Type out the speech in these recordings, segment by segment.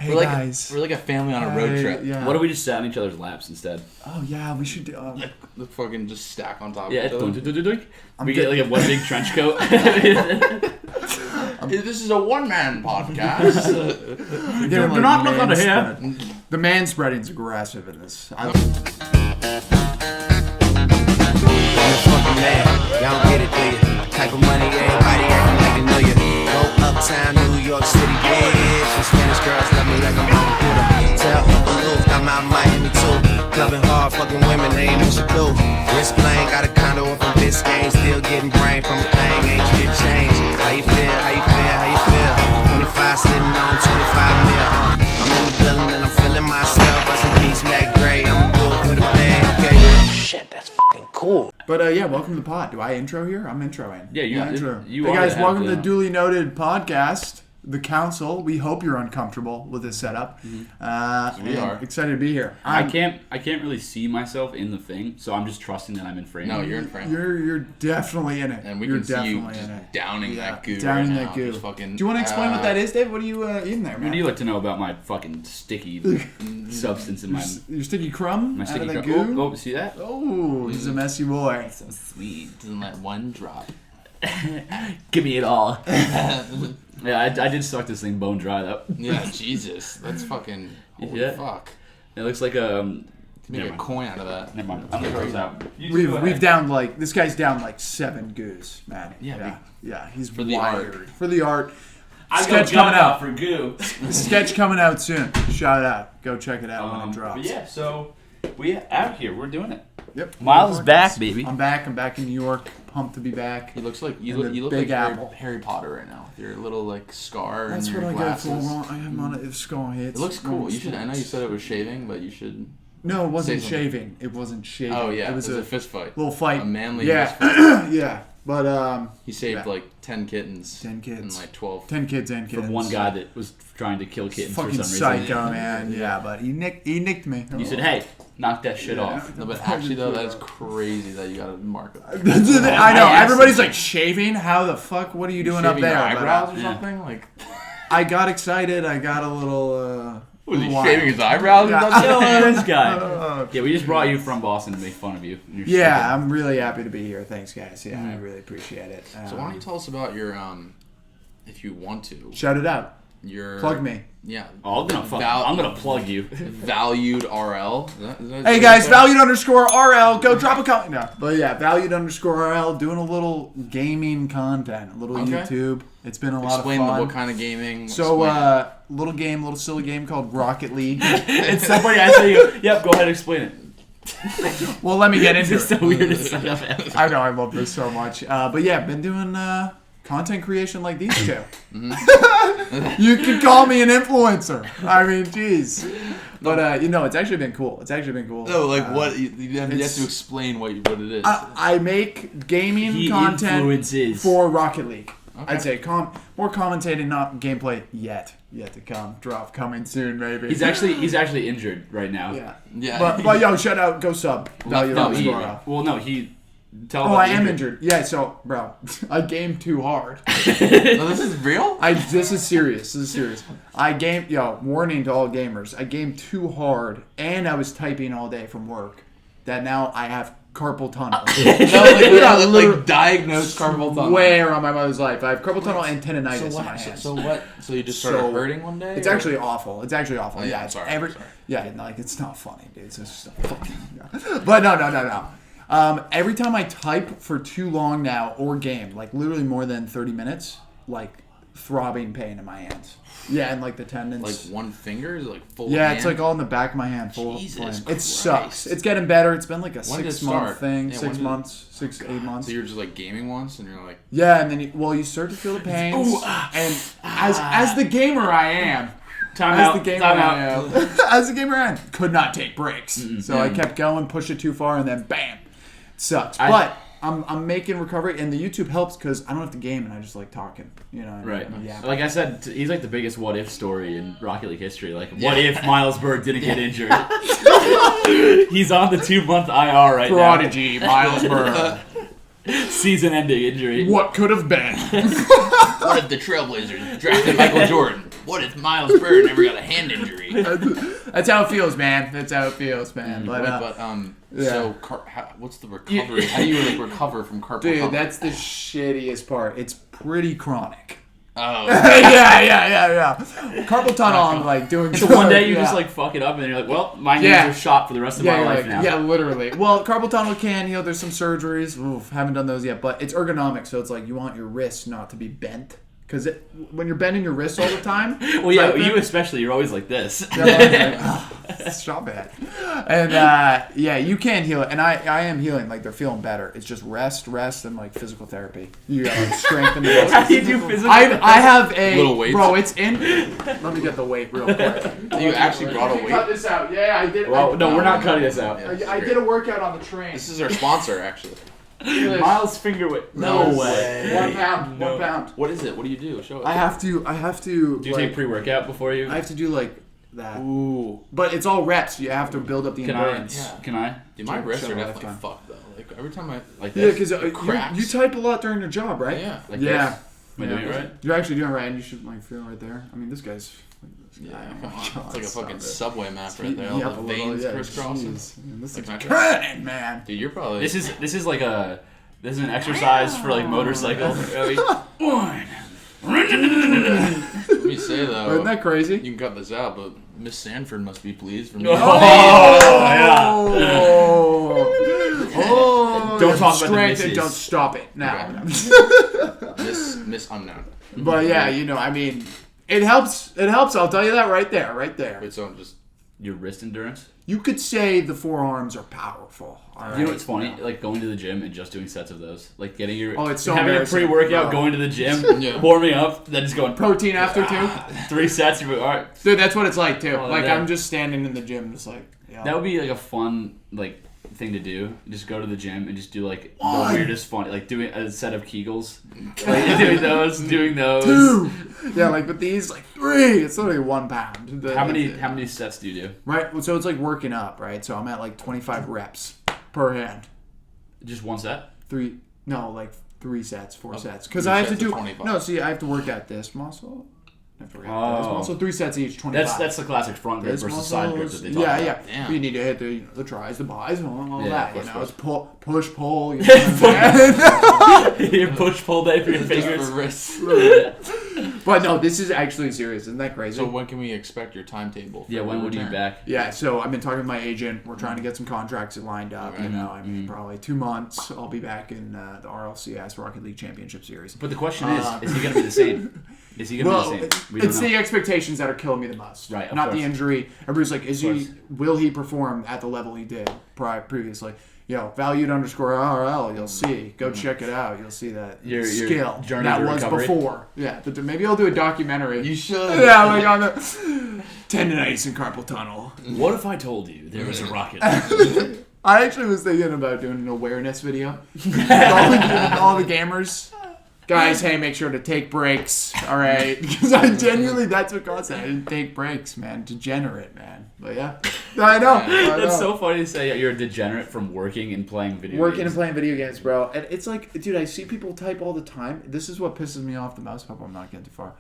Hey guys. We're like a family on a road trip. Yeah. What if we just sat on each other's laps instead? Oh yeah, we should do. The fucking just stack on top Yeah, of each other. we get like a one big trench coat. This is a one-man podcast. Do not look under here. The man spreading's aggressive in this. I'm a fucking man, y'all don't get it, do you? Type of money, everybody acting like they know you. Go uptown, New York City, bitch. The Spanish girls love me like I'm on computer. Tell Uncle Luke I'm out Miami too. Clubbing hard, fucking women, they ain't what you do. Wrist playing, got a condo up in Biscayne. Still getting brain from a thing, ain't shit changed. How you feel, how you feel, how you feel? 25 sitting on 25 mil. I'm in the building and I'm feeling myself. Rest in peace, Mac Gray, I'm good for the bag, okay? Shit, that's fucking cool. But yeah, welcome to the pod. Do I intro here? I'm introing. Yeah, you intro. you Hey are guys, the welcome head, to the Duly Noted podcast, the council. We hope you're uncomfortable with this setup. We and are. excited to be here. I can't really see myself in the thing, so I'm just trusting that I'm in frame. No, you're in frame. You're definitely in it. And we you're can see you definitely just in it. downing that goo Downing right that now. goo. Just fucking, Do you want to explain what that is, Dave? What are you eating there, man? What do you like to know about my fucking sticky substance in my Your sticky crumb? sticky out of that crumb? goo? Oh, see that? Oh, he's a messy boy. So sweet. Doesn't let one drop. Give me it all. Yeah, I did suck this thing bone dry though. Yeah, Jesus. That's fucking... Holy Yeah. fuck. It looks like Make never a mind. coin out of that. Never mind. I'm gonna throw this out. We've downed like this guy's down like 7 goos, man. Yeah, yeah. He's For the wired art. for the art. I Sketch coming out. for goo. Sketch coming out soon. Shout out. Go check it out when it drops. But yeah, so we out here. We're doing it. Yep. Miles is back, baby. I'm back. I'm back in New York. Pumped to be back. He looks like And the you look Big like Apple. Harry Potter right now with your little like scar That's and what your I glasses. go for. Well, I am on it. If skull hits. It looks cool. You should. I know you said it was shaving, but you should. No, it wasn't Say something. shaving. It wasn't shaving. Oh yeah, It was a fist fight. little fight. A manly Yeah. fist fight. Yeah. But He saved Yeah. like 10 kittens. 10 kids. And like 12. 10 kids and kids. From one guy that was trying to kill kittens for Fucking some reason. psycho, man. Yeah, but he nicked me. You said, "Hey, knock that shit off." No, but actually though, that is crazy that you got to mark it. I know. I asked Everybody's him. like shaving. How the fuck? What are you doing up Shaving there? your But, eyebrows or yeah. something? Like, I got excited. I got a little. was he wild. shaving his eyebrows? Yeah. Or something? Yo, this guy. Uh, Yeah, we just brought you from Boston to make fun of you. You're yeah, stupid. I'm really happy to be here. Thanks, guys. Yeah, I really appreciate it. So why don't you tell us about your if you want to, shout it out? your Plug me. Yeah. Oh, I'm gonna plug you. Valued RL. Is that Hey guys, valued_RL. Go drop a comment. No, but yeah, valued_RL. Doing a little gaming content, a little Okay. YouTube. It's been a lot Explain of fun. what kind of gaming. So, explain little game, little silly game called Rocket League. It's so funny. I say, "Yep, go ahead and explain it." Well, let me get into It's the it. weirdest setup ever. I know I love this so much. But yeah, been doing content creation like these two. You can call me an influencer. I mean, jeez. But it's actually been cool. It's actually been cool. No, like what you have it's- to explain what it is. I make gaming He content influences. for Rocket League. Okay. I'd say more commentating, not gameplay yet. Yet to come. Drop coming soon, maybe. He's actually injured right now. Yeah. Yeah. But yo, shout out, go sub. Value No, on he. Squirrel. Well, no, he. Tell Oh, about I the am injured. Yeah, so, bro, I gamed too hard. No, this is real. This is serious. Warning to all gamers. I gamed too hard, and I was typing all day from work. That now I have carpal tunnel. Like diagnosed carpal tunnel. Where on my mother's life? I have carpal tunnel and tendonitis in my hands. So what? So you just started hurting one day? It's actually awful. It's actually awful. Oh, yeah, yeah, I'm it's sorry, every. I'm sorry. Yeah, like it's not funny, dude. It's just fucking. Yeah. But no. Every time I type for too long now or game, like literally more than 30 minutes, like throbbing pain in my hands. Yeah, and like the tendons. like one finger is like full. Yeah, hand? it's like all in the back of my hand. Full. Jesus full hand. It Christ. sucks. It's getting better. It's been like a When did it 6-month start? thing. Yeah, 6 when months, 8 months. So you're just like gaming once, and you're like, Yeah, and then you start to feel the pains. And as the gamer I am. As the gamer I am. As the gamer I am. Could not take breaks. So I kept going, pushed it too far, and then bam. It sucks. But I'm making recovery, and the YouTube helps because I don't have to game, and I just like talking. You know. Right. Yeah. Like I said, he's like the biggest what if story in Rocket League history. Like, what if Miles Burr didn't get injured? He's on the 2-month IR right Prodigy, Miles Burr. now. Season-ending injury. What could have been? what if the Trailblazers drafted Michael Jordan? What if Miles Burr never got a hand injury? That's how it feels, man. That's how it feels, man. So what's the recovery? How do you recover from carpal tunnel? Dude, that's the shittiest part. It's pretty chronic. Oh. yeah. Carpal tunnel, I'm doing. So one day you just fuck it up, and then you're like, well, my hands are shot for the rest of my life now. Yeah, literally. Well, carpal tunnel can heal. There's some surgeries. Oof, haven't done those yet, but it's ergonomic, so it's you want your wrists not to be bent. Because when you're bending your wrists all the time... Well, yeah, you especially, you're always like this. Stop it. And, you can heal it. And I am healing. They're feeling better. It's just rest, and, physical therapy. You got strengthen the muscles. How do you do physical therapy? I have a... Little weights? Bro, it's in... Let me get the weight real quick. You actually brought a weight? Cut this out. Yeah, I did. Well, no, we're not cutting this out. I did a workout on the train. This is our sponsor, actually. Miles finger weight. No way. 1 pound. 1 pound. What is it? What do you do? Show us. I have to. Do you take pre-workout before you? I have to do that. Ooh. But it's all reps. You have to build up the endurance. Can I? Dude, my wrists are definitely fucked, though. Every time I... Yeah, because you type a lot during your job, right? Yeah. This? Am I doing it right? You're actually doing it right, and you should feel right there. I mean, this guy's... It's like a fucking subway map right there. All the veins crisscrossing. This is good, man. Dude, you're probably... This is an exercise for motorcycle. One. Let me say though, isn't that crazy? You can cut this out, but Miss Sanford must be pleased for me. Don't talk about the misses. Don't stop it now. Okay. Miss Unknown. But yeah, I mean, it helps. It helps. I'll tell you that right there. Wait, so just your wrist endurance. You could say the forearms are powerful. You know what's funny? Going to the gym and just doing sets of those. Getting your... it's so having a pre-workout, going to the gym, warming up, then just going... Protein after 2? 3 sets, you're like, all right. Dude, that's what it's like, too. I'm just standing in the gym, just That would be, a fun, thing to do. Just go to the gym and just do, the weirdest fun... doing a set of Kegels. doing those. 2! Yeah, but these, 3! It's literally 1 pound. How many sets do you do? Right, so it's working up, right? So I'm at 25 reps per hand. Just 1 set? 3 sets, 4 sets. Because I have to do... 25. No, see, I have to work at this muscle. I have to work at this muscle. 3 sets each, 25. That's the classic front grip versus side grip that they talk about. Yeah. Damn. You need to hit the tries, the buys, and all that. It's push, pull. Your push, pull day for your fingers. For wrists. But no, this is actually serious. Isn't that crazy? So when can we expect your timetable? Yeah, when would you be back? Yeah, so I've been talking with my agent. We're trying to get some contracts lined up. Right. Probably 2 months. I'll be back in the RLCS Rocket League Championship Series. But the question is he going to be the same? Is he going to be the same? It's the expectations that are killing me the most. Right, not the injury. Everybody's will he perform at the level he did previously? Valued _RL. You'll see. Go check it out. You'll see that your skill that was recovery. Before. Yeah, but maybe I'll do a documentary. You should. Yeah, on the tendonitis and carpal tunnel. What if I told you there was a rocket? I actually was thinking about doing an awareness video. all the gamers. Guys, hey, make sure to take breaks, all right? Because that's what caused that. I didn't take breaks, man. Degenerate, man. But yeah, I know. That's so funny to say you're a degenerate from working and playing video games. Working and playing video games, bro. And it's dude, I see people type all the time. This is what pisses me off the most. Hope I'm not getting too far.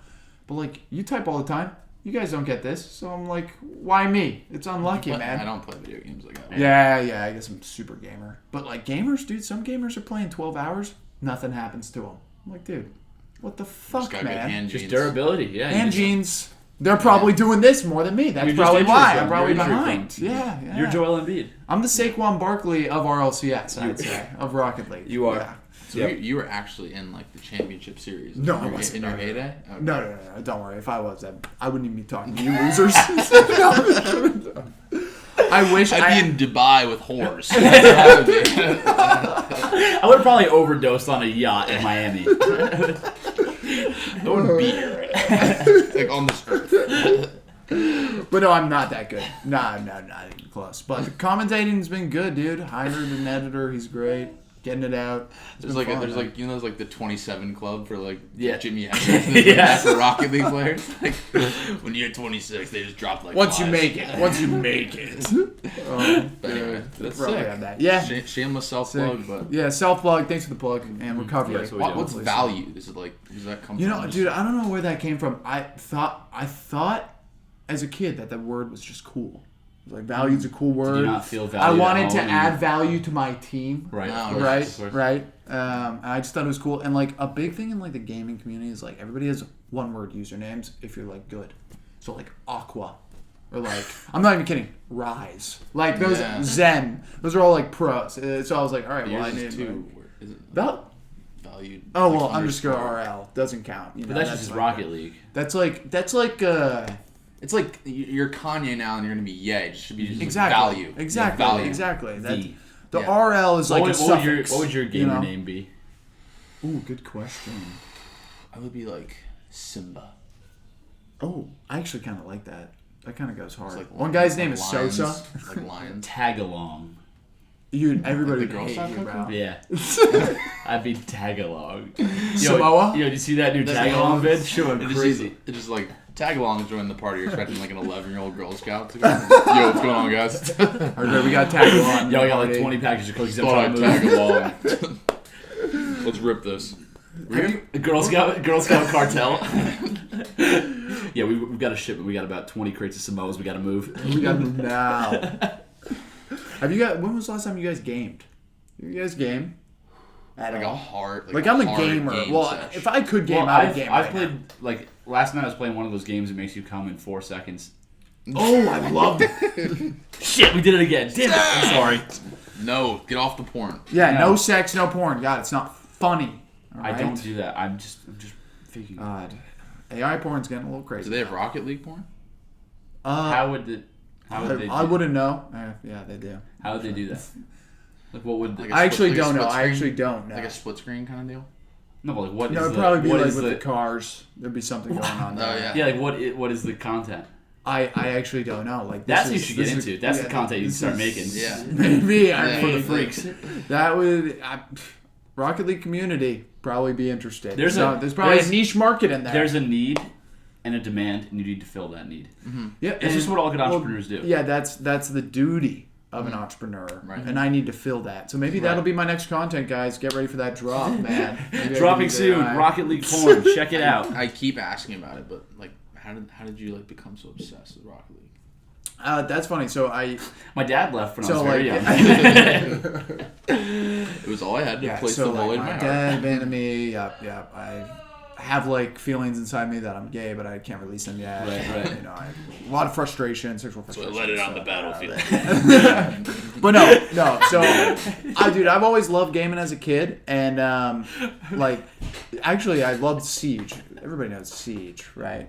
But, you type all the time. You guys don't get this. So I'm like, why me? It's unlucky, man. I don't play video games like that. Yeah, I guess I'm super gamer. But, gamers, dude, some gamers are playing 12 hours. Nothing happens to them. I'm like, dude, what the fuck, man? Just durability, yeah. Hand jeans. They're probably doing this more than me. That's probably why. I'm probably behind. Yeah. You're Joel Embiid. I'm the Saquon Barkley of RLCS, I'd say, of Rocket League. You are. Yeah. So you were actually in the championship series. No, I wasn't. In your heyday? Okay. No. Don't worry. If I was, I wouldn't even be talking to you losers. I wish I'd be in Dubai with whores. I would have probably overdosed on a yacht in Miami. That wouldn't be here, right? On this earth. But no, I'm not that good. Nah, not even close. But the commentating's been good, dude. Hired an editor. He's great. getting it out. There's like there's like the 27 club for like Yeah. Jimmy Hendrix. Yeah. For Rocket League players. Like when you're 26, they just drop like. Once you five. make it. Once you make it. But anyway, that's Probably sick. have that. Yeah. Shameless self plug, but Yeah, self plug. Thanks for the plug and recovery. Yeah, so we do. what's value? Is it like does that come? You from know, just- dude, I don't know where that came from. I thought as a kid that word was just cool. It was like value's a cool word. Did you not feel value? I wanted at to home? add value to my team. Right. No, of course, Right, of course. right. And I just thought it was cool. And like a big thing in like the gaming community is like everybody has one word usernames if you're like good. So like Aqua, or like I'm not even kidding, Rise. Like those Yeah. Zen. Those are all like pros. So I was like, all right, well I Yours need is two. Is it Val- valued? Oh like well, underscore RL doesn't count. You know, But that's just like- Rocket League. That's like It's like you're Kanye now, and you're gonna be Ye. It should be just exactly like value. Exactly, Yeah, value. exactly. That, V. the Yeah. RL is like What a would your suffix. What would your you gamer know? name be? Ooh, good question. I would be like Simba. Oh, I actually kind of like that. That kind of goes hard. It's like One guy's name is lions, Sosa. Like lions. Tag along. Everybody Like the would Girl hate Scout you, cookie? bro. Yeah. I'd be tag along. Samoa? Yo, did you see that new That's tag along the- vid? Sure, It's crazy. It's just like tag along is joining the party. You're expecting like an 11-year-old Girl Scout to go. Yo, what's going on, guys? Alright, we got tagged on. Yo, I got like 20 packages of cookies. I'm Thought trying I'd to tag move. along. Let's rip this. Girl Scout cartel. Yeah, we've got a shipment. We got about 20 crates of Samoas. We got to move. We got to move now. When was the last time you guys gamed? You guys game? At Like all? a hard. Like I'm a hard gamer. game Well, sesh. if I could game, Well, I would game. I've right played now. like last night. I was playing one of those games that makes you come in 4 seconds. Oh, I loved it. Shit, we did it again. Damn it. I'm sorry. No, get off the porn. Yeah, No. no sex, no porn. God, it's not funny. All I right? don't do that. I'm just thinking. God, AI porn's getting a little crazy. Do they have Rocket League porn? How would they? I wouldn't know. Yeah, they do. How would they do that? Like, what would? Like a I actually split- like a don't know. split I screen? actually don't know. Like a split screen kind of deal? No, but like what No, is it'd the? probably be what like is with the? the cars. There'd be something going on there. Oh, yeah. Yeah, like what is the content? I actually don't know. Like That's this what you is- should this get is- into. That's yeah, the content you this start is- making. Yeah. Maybe I Yeah, For the mean, freaks. that would Rocket League community probably be interested. There's there's probably a niche market in there. There's a need and a demand, and you need to fill that need. yeah, It's just what all good entrepreneurs do. Yeah, that's the duty of an entrepreneur, Right. and I need to fill that. So maybe that'll be my next content, guys. Get ready for that drop, man. Maybe I can Dropping use soon. AI. Rocket League porn. Check it out. I keep asking about it, but like, how did you like become so obsessed with Rocket League? That's funny. So My dad left when I so was like very young. It was all I had to yeah, place so the like void in my my heart. dad abandoned me. Yeah, I have like feelings inside me that I'm gay, but I can't release them yet. Right. You know, I have a lot of frustration, sexual So I frustration. let it on the battlefield. But no. So, I've always loved gaming as a kid, and like, actually, I loved Siege. Everybody knows Siege, right?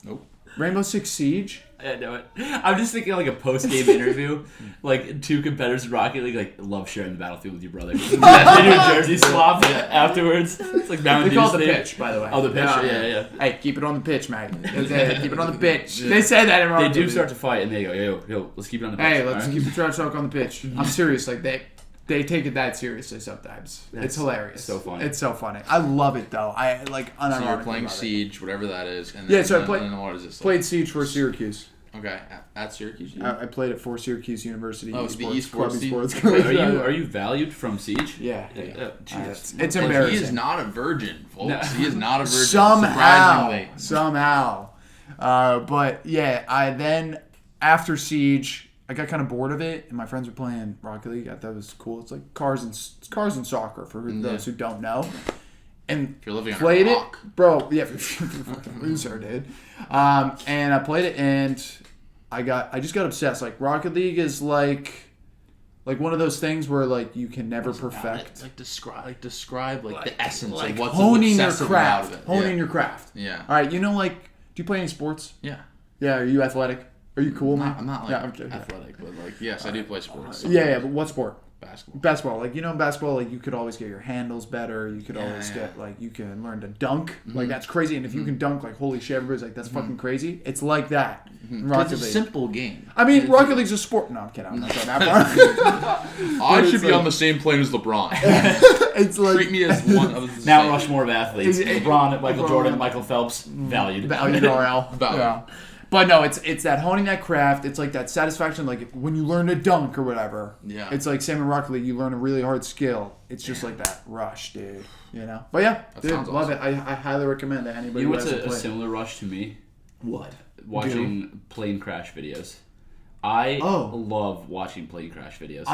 Nope. Rainbow Six Siege. I know it. I'm just thinking like a post-game interview, like two competitors in Rocket League, like love sharing the battlefield with your brother. They do a jersey swap afterwards. It's like Mountain They call it Dew the thing. pitch, by the way. Oh, the pitch. Yeah. Hey, keep it on the pitch, man. Keep it on the pitch. They say that in They Rocket do League. start to fight, and they go, yo, let's keep it on the pitch. Hey, let's All right? keep the trash talk on the pitch. I'm serious. Like they take it that seriously sometimes. It's hilarious. so funny. It's so funny. I love it though. I like So unironically you're playing love it. Siege, whatever that is. And Yeah, then, so I and played- then what is this? Played Siege for Syracuse. Okay, at Syracuse. you I played it for Syracuse University. Oh, the Club esports team? esports. Wait, are you valued from Siege? Yeah. Jesus. It's Look, embarrassing. he is not a virgin, folks. No. He is not a virgin. Somehow. Surprisingly. But yeah, I then after Siege, I got kind of bored of it, and my friends were playing Rocket League. I thought it was cool. It's like cars and soccer for those who don't know. And If you're living on played a it, rock. bro. Yeah, fucking loser, dude. And I played it, and I just got obsessed. Like Rocket League is like one of those things where like you can never perfect. Like describe the essence of what's honing your obsessive about craft. it. Honing your craft. Yeah. All right, do you play any sports? Yeah. Yeah, are you athletic? Are you cool, man? I'm not like Yeah, okay, yeah. athletic, but like yes, I do play sports. Yeah, but what sport? basketball. Basketball, like in basketball, like you could always get your handles better. You could always get like you can learn to dunk. Like that's crazy. And if you can dunk, like holy shit, everybody's like that's fucking crazy. It's like that. It's a simple game. I mean, Rocket League's a sport. No, I'm kidding. I'm not going that far. I should be on the same plane as LeBron. It's like Treat me as one of the Mount Rushmore of athletes. LeBron, Michael Jordan, Michael Phelps, valued. RL. Yeah. But no, it's that honing that craft. It's like that satisfaction, like when you learn to dunk or whatever. Yeah. It's like same in Rocket League. You learn a really hard skill. It's just like that rush, dude. But yeah, dude, love it. I highly recommend that anybody. You know who what's hasn't a played. similar rush to me? What? Watching plane crash videos. I love watching plane crash videos.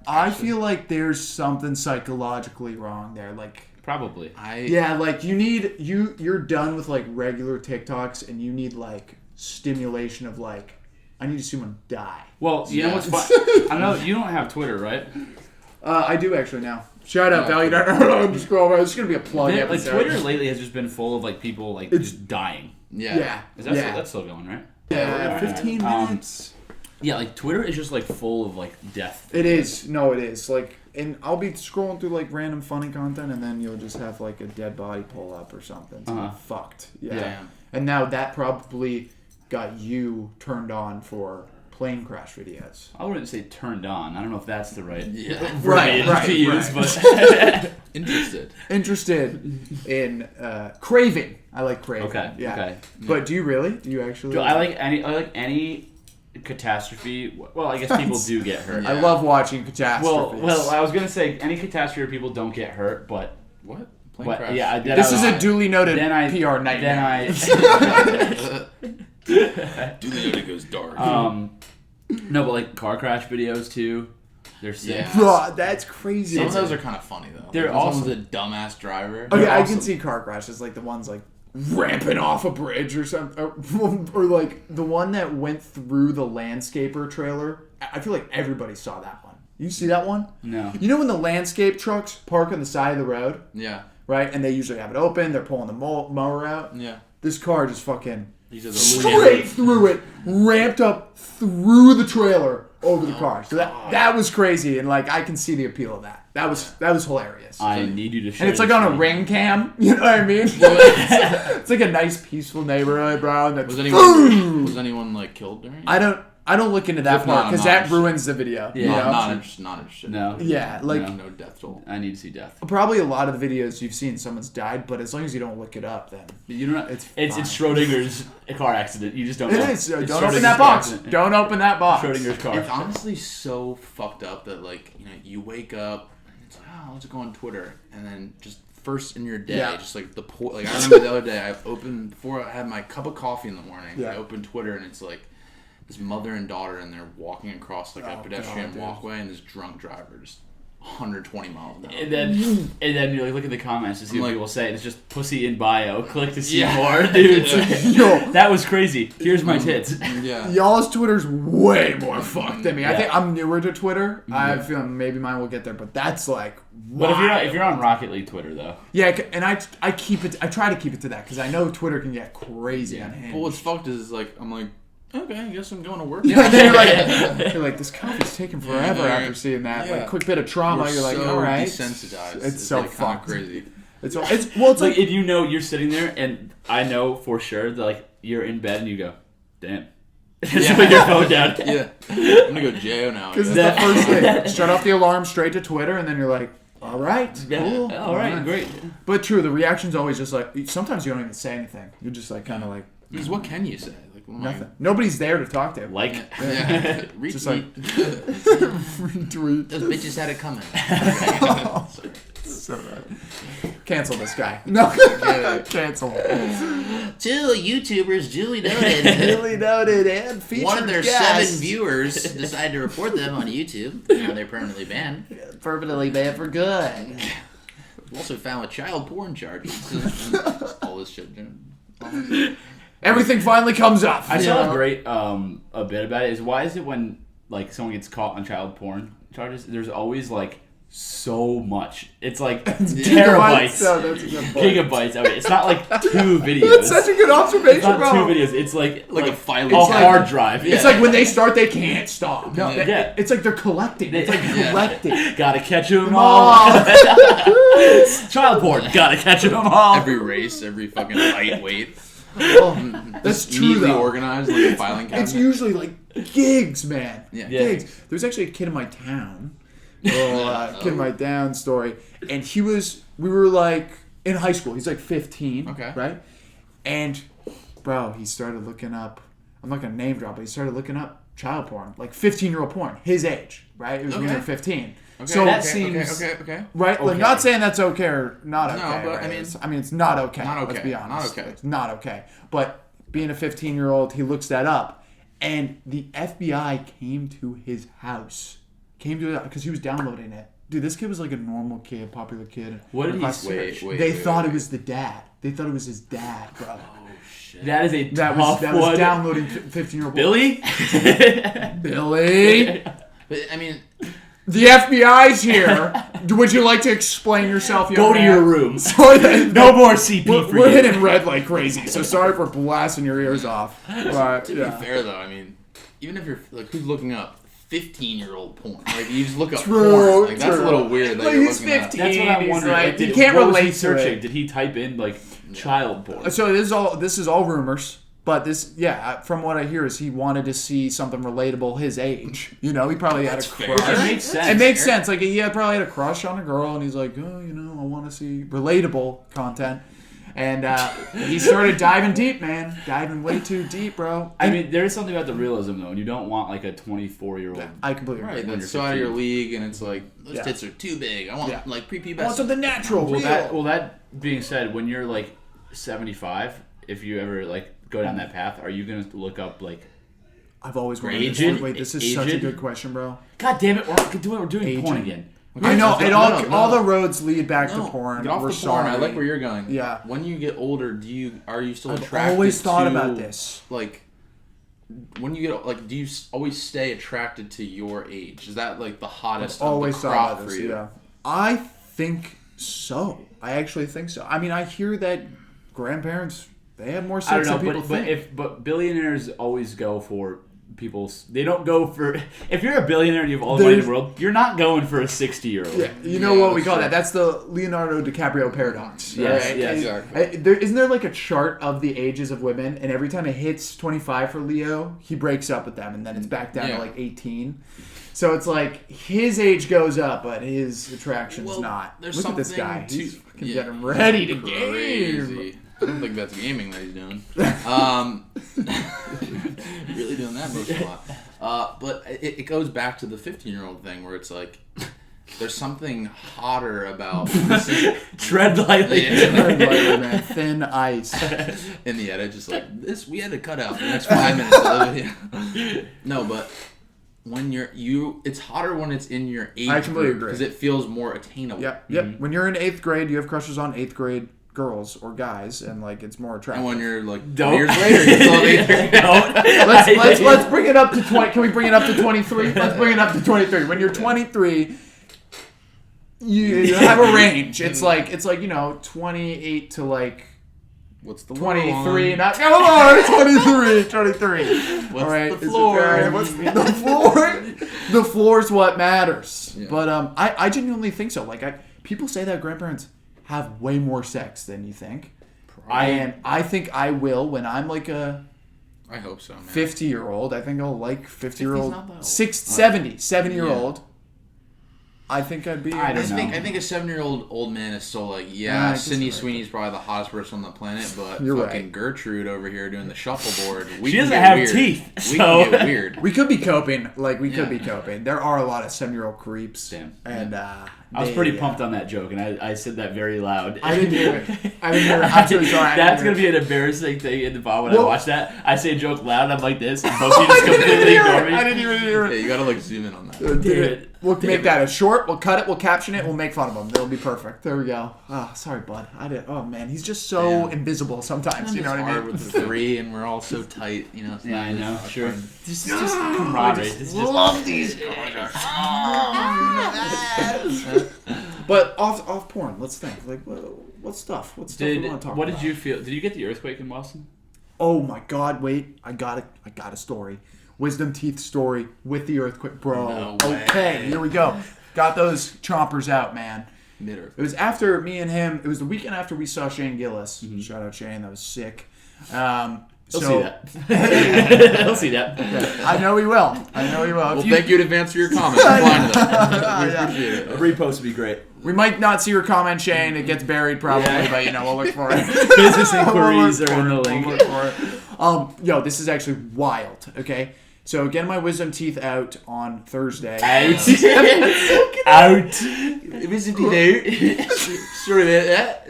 I feel like there's something psychologically wrong there. Like Probably. like you need you're done with like regular TikToks and you need like stimulation of like I need to see someone die. Well, you know what's fun? I know you don't have Twitter, right? I do actually now. Shout out, Val. You don't know. I'm just going. It's gonna be a plug. Like Twitter lately has just been full of like people like just dying. Yeah. Is that that's still going, right? Yeah. 15 minutes. Yeah, like Twitter is just like full of like death. It is. No, it is. Like, and I'll be scrolling through like random funny content, and then you'll just have like a dead body pull up or something. So fucked. Yeah. And now that probably got you turned on for plane crash videos. I wouldn't say turned on. I don't know if that's the right right to use, but interested in craving. I like craving. Okay. But do you really? Do you actually? I like any catastrophe. Well, I guess people do get hurt. I love watching catastrophes. Well, I was gonna say any catastrophe where people don't get hurt, but what? But yeah, this is a duly noted PR nightmare. Duly noted goes dark. No, but like car crash videos too. They're sick. Yeah. Bro, that's crazy. Some of those are kind of funny though. They're awesome. A dumbass driver. Oh yeah, I can see car crashes like the ones like ramping off a bridge or something, or like the one that went through the landscaper trailer. I feel like everybody saw that one. You see that one? No. You know when the landscape trucks park on the side of the road? Yeah. Right, and they usually have it open. They're pulling the mower out. Yeah. This car just fucking straight through it, ramped up through the trailer over the car. So that was crazy, and like I can see the appeal of that. That was hilarious. I need you to show. And it's like on a ring cam. You know what I mean? It's like a nice, peaceful neighborhood, bro. Was anyone like killed during it? I don't look into that part because that ruins the video. Yeah, you know? not interested. No. Yeah, like no death toll. I need to see death. Probably a lot of the videos you've seen, someone's died, but as long as you don't look it up, then you don't. It's Schrodinger's car accident. You just don't know. It is. Don't open that box. Accident. Don't open that box. Schrodinger's car. It's honestly so fucked up that like you wake up and it's like let's go on Twitter and then just first in your day just like I remember the other day I opened before I had my cup of coffee in the morning. I opened Twitter and it's like this mother and daughter and they're walking across like a pedestrian walkway and this drunk driver just 120 miles an hour. And then you like look at the comments to see what people say. And it's just pussy in bio. Click to see more, dude. Yo, that was crazy. Here's my tits. Yeah. Y'all's Twitter's way more fucked than me. I think I'm newer to Twitter. I feel maybe mine will get there, but that's like. But if you're on Rocket League Twitter though. Yeah, and I keep it. I try to keep it to that because I know Twitter can get crazy on Hinge. But what's fucked is like I'm like. Okay, I guess I'm going to work. Yeah, you're like, this coffee's taking forever after seeing that. Like, quick bit of trauma. You're like, all right. Desensitized. It's so like fucked. Crazy. It's like if you know you're sitting there, and I know for sure that like you're in bed and you go, damn. Just put your phone down. Yeah. I'm gonna go jail now. Because it's the first thing. Shut off the alarm straight to Twitter, and then you're like, all right, cool. All right, great. But true, the reaction's always just like, sometimes you don't even say anything. You're just like, kind of like. Because what can you say? Nothing. Nobody's there to talk to. Like, just like retweet. Those bitches had it coming. So bad. Cancel this guy. No, cancel. 2 YouTubers duly noted. Duly noted and featured. One of their guests. 7 viewers decided to report them on YouTube. Now they're permanently banned. Permanently banned for good. Also found with child porn charges. All this shit, dude. Everything finally comes up. I saw a great a bit about it. Is why is it when like someone gets caught on child porn charges, there's always like so much. It's like Gigabytes. terabytes. No, that's a good point. Gigabytes. I mean, it's not like 2 videos. That's such a good observation, It's not bro. 2 videos. It's like a file. a hard drive. It's like when they start, they can't stop. No, Yeah. it's like they're collecting. It's like collecting. Gotta catch them all. Child porn. Gotta catch them all. Every race, every fucking height, weight. That's Just true, neatly though. organized like a filing cabinet. It's usually like gigs, man. Yeah. Gigs. There was actually a kid in my town. Kid in my town story. And we were like in high school. He's like 15. Okay. Right? And, bro, he started looking up, I'm not going to name drop, but he started looking up child porn. Like 15-year-old porn. His age. Right? It was when they were 15. Okay, So that seems okay. right, like Okay. not saying that's okay or not okay. No, but, right? I mean, it's not okay. not okay. Let's be honest. Not okay. It's not okay. But being a 15-year-old, he looks that up, and the FBI came to his house, because he was downloading it. Dude, this kid was like a normal kid, popular kid. What did he Wait, They thought it was the dad. They thought it was his dad, bro. that is a That tough was one. downloading 15-year-old. Billy? Billy. But, I mean, The FBI's here. Would you like to explain yourself, young Go to man? your room. Sorry, No more CP for We're you. hitting red like crazy, so sorry for blasting your ears off. But, to be fair though, I mean, even if you're like, who's looking up 15-year-old porn? Like, you just look up True, porn. Like, that's true. a little weird that Like, you're he's looking 15. up. That's what I'm He's wondering. like, you Did- can't what was he relate to searching? it. Did he type in like child porn? So this is all rumors. But this, from what I hear, is he wanted to see something relatable his age. You know, he probably had a crush. It makes sense. It makes sense. Like, he probably had a crush on a girl, and he's like, oh, you know, I want to see relatable content. And he started diving deep, man. Diving way too deep, bro. I mean, there is something about the realism though, and you don't want like a 24-year-old. I completely agree. Right, when that's you're so out of your 15. league, and it's like, those Yeah. tits are too big. I want, Yeah. like, prepubescent. I want something natural, real. That being said, when you're like 75, if you ever like go down that path, are you gonna look up like? I've always wanted Aged? to. Wait, this is such a Aged? good question, bro. God damn it, we're doing porn Agent. again. I know, Okay, and no. all the roads lead back No, to porn. get off We're the porn. sorry. I like where you're going. Yeah. When you get older, are you still I've attracted always thought to, about this. Like, when you get like, do you always stay attracted to your age? Is that like the hottest Always of the thought crop about for this. you? Yeah, I think so. I actually think so. I mean, I hear that grandparents they have more I sex don't than know, people but think. but billionaires always go for people's. They don't go for. If you're a billionaire and you have all the money in the world, you're not going for a 60-year-old. Yeah, you know what we that's call true. that? That's the Leonardo DiCaprio paradox. Yes, right? yes. Exactly. Isn't there like a chart of the ages of women, and every time it hits 25 for Leo, he breaks up with them, and then it's back down Yeah. to like 18. So it's like his age goes up, but his attraction's Well, not. there's Look at this something guy. to- He's fucking yeah. getting ready to Crazy. game. I don't think that's gaming that he's doing. Really doing that most a lot. But it goes back to the 15-year-old thing where it's like, there's something hotter about Tread lightly. Very lightly, man. Thin ice. in the edit, just like this. We had to cut out the next 5 minutes of the video. No, but when it's hotter when it's in your age I completely agree. because it feels more attainable. Yep. Mm-hmm. When you're in 8th grade, you have crushes on 8th grade girls or guys, and like it's more attractive. And when you're like Don't. years later, you still have 8th grade. let's bring it up to 20. Can we bring it up to 23? Let's bring it up to 23. When you're 23, you have a range. It's like 28 to like What's the 23. one? Not come on, 23. What's All right, the is it floor? fair? What's the floor? The floor's what matters. Yeah. But I genuinely think so. Like people say that grandparents have way more sex than you think. And I think I will when I'm like a I hope so, man. 50-year-old. I think I'll like 50-year-old. not that old. 70-year-old. I think I'd be. I don't know. I think a 7-year-old old man is still like, Yeah, I guess Sydney you're right. Sweeney's probably the hottest person on the planet, but You're fucking right. Gertrude over here doing the shuffleboard. We She can doesn't get have weird. teeth, We so- can get weird. We could be coping. Like we could Yeah. be coping. There are a lot of 7-year-old creeps. Damn. And I was pretty pumped on that joke, and I said that very loud. I didn't hear it. I'm so sorry. That's gonna be an embarrassing thing in the pod when I Well- watch that. I say a joke loud, I'm like this, and Boki just completely ignore me. I didn't even hear Yeah, it. you gotta like zoom in on that. Damn it. We'll make that a short. We'll cut it. We'll caption it. We'll make fun of him. It'll be perfect. There we go. Oh, sorry, bud. Oh man, he's just so Yeah. invisible sometimes. You know what I hard mean? with the 3, and we're all so tight. You know. It's Yeah, I not- know. it's Sure. fun. This is just camaraderie. This is just Love these guys. But off porn, let's think. Like, what stuff? What stuff we want to talk about? What did you feel? Did you get the earthquake in Boston? Oh my God! Wait, I got a story. Wisdom teeth story with the earthquake, bro. No Okay, here we go. Got those chompers out, man. Mid-earth. It was after me and him. It was the weekend after we saw Shane Gillis. Shout out Shane, that was sick. He'll see that. He'll see that. I know he will. Well, thank you in advance for your comments. I'm blind to that. We appreciate it. A repost would be great. We might not see your comment, Shane. It gets buried probably, but we'll look for it. Business inquiries are in the link. We'll look for it. Yo, this is actually wild. Okay, so getting my wisdom teeth out on Thursday. Out. Wisdom teeth out. Sorry about that.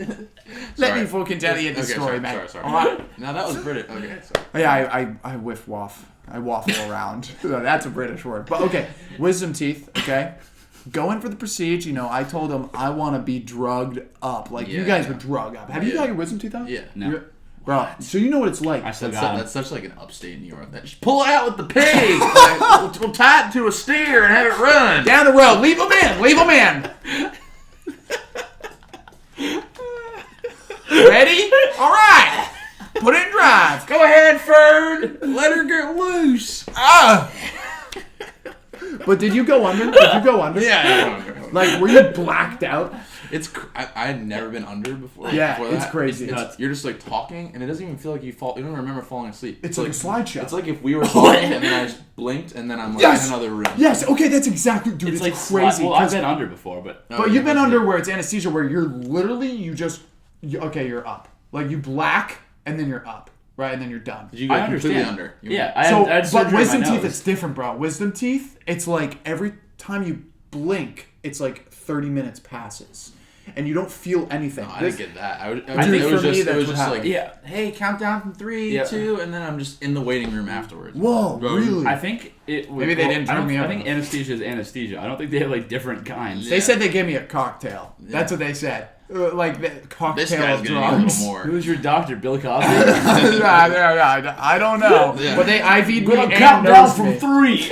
Let me fucking tell you the story, man. Sorry. All right. Now that was British. Okay, sorry. Yeah, I whiff waff. I waffle around. That's a British word. But okay, wisdom teeth, okay? Going for the procedure, I told him I want to be drugged up. Like, you guys were drugged up. Have you got your wisdom teeth out? Yeah. No. Bro, so you know what it's like. I still got That's such like an upstate New York. Just pull it out with the pig. Like, we'll tie it to a steer and have it run. Down the road. Leave them in. Leave them in. Ready? All right. Put it in drive. Go ahead, Fern. Let her get loose. But did you go under? Yeah. Like, were you blacked out? I had never been under before. Yeah, before it's crazy. You're just like talking, and it doesn't even feel like you fall. You don't remember falling asleep. It's like a slideshow. It's like if we were talking, and then I just blinked, and then I'm like in another room. Yes. Okay, that's exactly, dude. It's like crazy. Well, I've been under before, but You've been under where it's anesthesia, where you're literally you're up. Like, you black, and then you're up, right, and then you're done. Did you go completely under? Yeah. I had but surgery wisdom on my teeth, nose. it's different, bro. Wisdom teeth, it's like every time you blink, it's like 30 minutes passes. And you don't feel anything. No, I didn't get that. I think it was for me, just that's what like, happened. hey, count down from 3, 2, and then I'm just in the waiting room afterwards. Whoa, really? I think it was, Maybe they didn't turn me up. I think anesthesia is anesthesia. I don't think they have like different kinds. They said they gave me a cocktail. That's what they said. Like the cocktail This guy's of getting a drugs. little more. Who's your doctor, Bill Cosby? I don't know. Yeah. But they IV'd me and count down nosed from me. 3.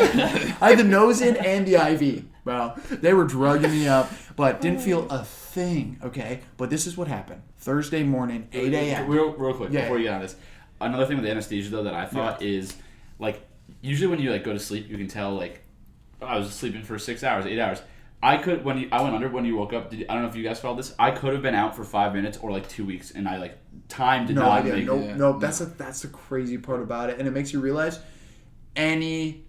I had the nose in and the IV, bro. They were drugging me up, but didn't feel a thing, okay? But this is what happened. Thursday morning, 8 a.m. Real quick, Yeah. before you get on this. Another thing with anesthesia, though, that I thought is, like, usually when you, like, go to sleep, you can tell, like, I was sleeping for 6 hours, 8 hours. I went under when you woke up. I don't know if you guys felt this. I could have been out for 5 minutes or like 2 weeks, and I like time did not make it. No. That's the crazy part about it, and it makes you realize any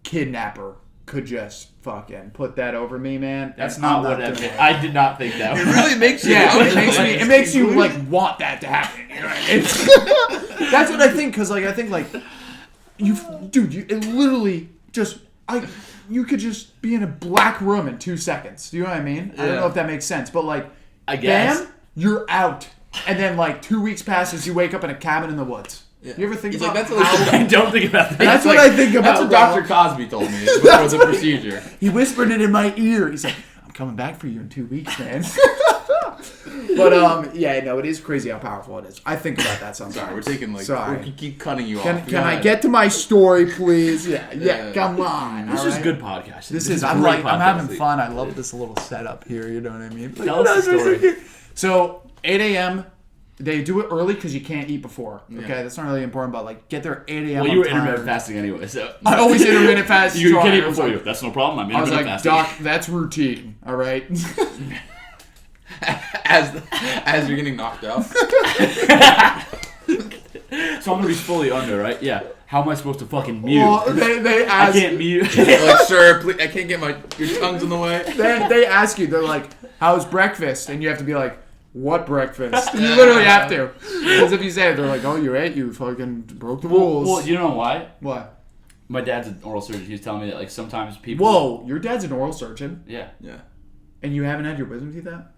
kidnapper could just fucking put that over me, man. That's and not I'm what doing that. it. I did not think that. It really makes you. Yeah, it makes you like want that to happen. You know what I mean? That's what I think, because like I think like it literally just you could just be in a black room in 2 seconds. Do you know what I mean? I don't know if that makes sense, but like, I guess. bam, you're out, and then like 2 weeks passes, you wake up in a cabin in the woods. Yeah. You ever think He's about like, that's how? what I don't think about that. That's what I think about. That's what bro. Dr. Cosby told me before the procedure. He whispered it in my ear. He's like, "I'm coming back for you in 2 weeks, man." But it is crazy how powerful it is. I think about that sometimes. Sorry, we're taking we keep cutting you off. Can I get to my story, please? Yeah. Come on. This all is right? good podcast. This is. I'm having fun. I love this little setup here. You know what I mean? Tell us the story. So 8 a.m. They do it early because you can't eat before. Okay, that's not really important, but like get there 8 a.m. Well, you were I'm tired. intermittent fasting anyway, so I always intermittent fast. you so can't I eat was before like- you. That's no problem. I'm I was intermittent like, fasting. Doc, that's routine. All right. as you're getting knocked out. So I'm gonna be fully under, right? Yeah. How am I supposed to fucking mute? Well, they I ask. can't mute. Like, sir, please, I can't get your tongue's in the way. They ask you. They're like, "How's breakfast?" And you have to be like, "What breakfast?" You literally have to. Because if you say it, they're like, "Oh, you ate. You fucking broke the rules." Well, you know why? What? My dad's an oral surgeon. He was telling me that like sometimes people. Whoa, your dad's an oral surgeon, Yeah. Yeah. and you haven't had your wisdom teeth out?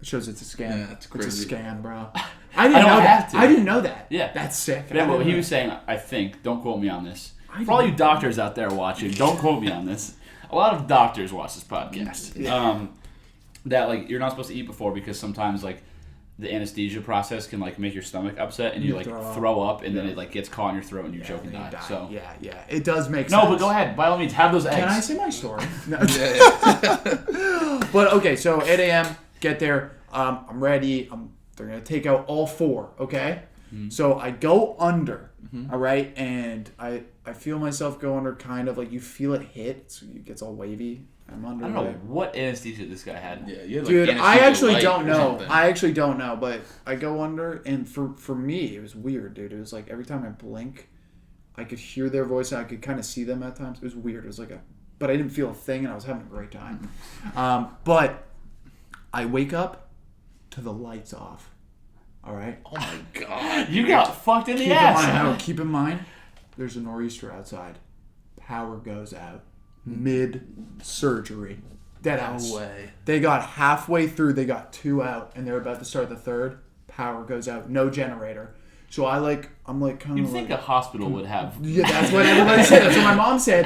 It shows it's a scam. Yeah, it's It's crazy. a scam, bro. I don't know have that. to. I didn't know that. Yeah. That's sick. Yeah, I well, didn't he know was saying, I think, don't quote me on this. I For all you didn't- doctors out there watching, don't quote me on this. A lot of doctors watch this podcast. That like you're not supposed to eat before because sometimes like the anesthesia process can like make your stomach upset and you like throw up and then it like gets caught in your throat and you choke and die. So yeah, it does make sense. No, but go ahead. By all means, have those eggs. Can I say my story? No. But okay, so 8 a.m. Get there. I'm ready. They're gonna take out all 4. Okay. So I go under. All right, and I feel myself go under, kind of like you feel it hit, so it gets all wavy. I'm under. I don't know what anesthesia this guy had. Yeah, you had, dude, I actually don't know. Something. I actually don't know, but I go under, and for me, it was weird, dude. It was like every time I blink, I could hear their voice, and I could kind of see them at times. It was weird. It was like but I didn't feel a thing, and I was having a great time. But I wake up to the lights off. All right. Oh my god. You got fucked in the ass. Keep in mind, there's a nor'easter outside. Power goes out mid-surgery. Deadass. No way. They got halfway through. They got 2 out, and they're about to start the 3rd. Power goes out. No generator. So I'm like kind of. You'd think a hospital would have. Yeah, that's what everybody said. That's what my mom said.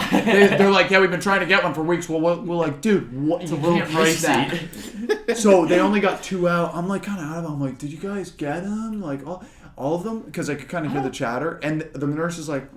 They're like, yeah, we've been trying to get one for weeks. Well, we're like, dude, what? It's you a little can't miss pricey. that. So they only got 2 out. I'm like kind of out of it. I'm like, did you guys get them? Like all of them? Because I could kind of hear the chatter. And the nurse is like,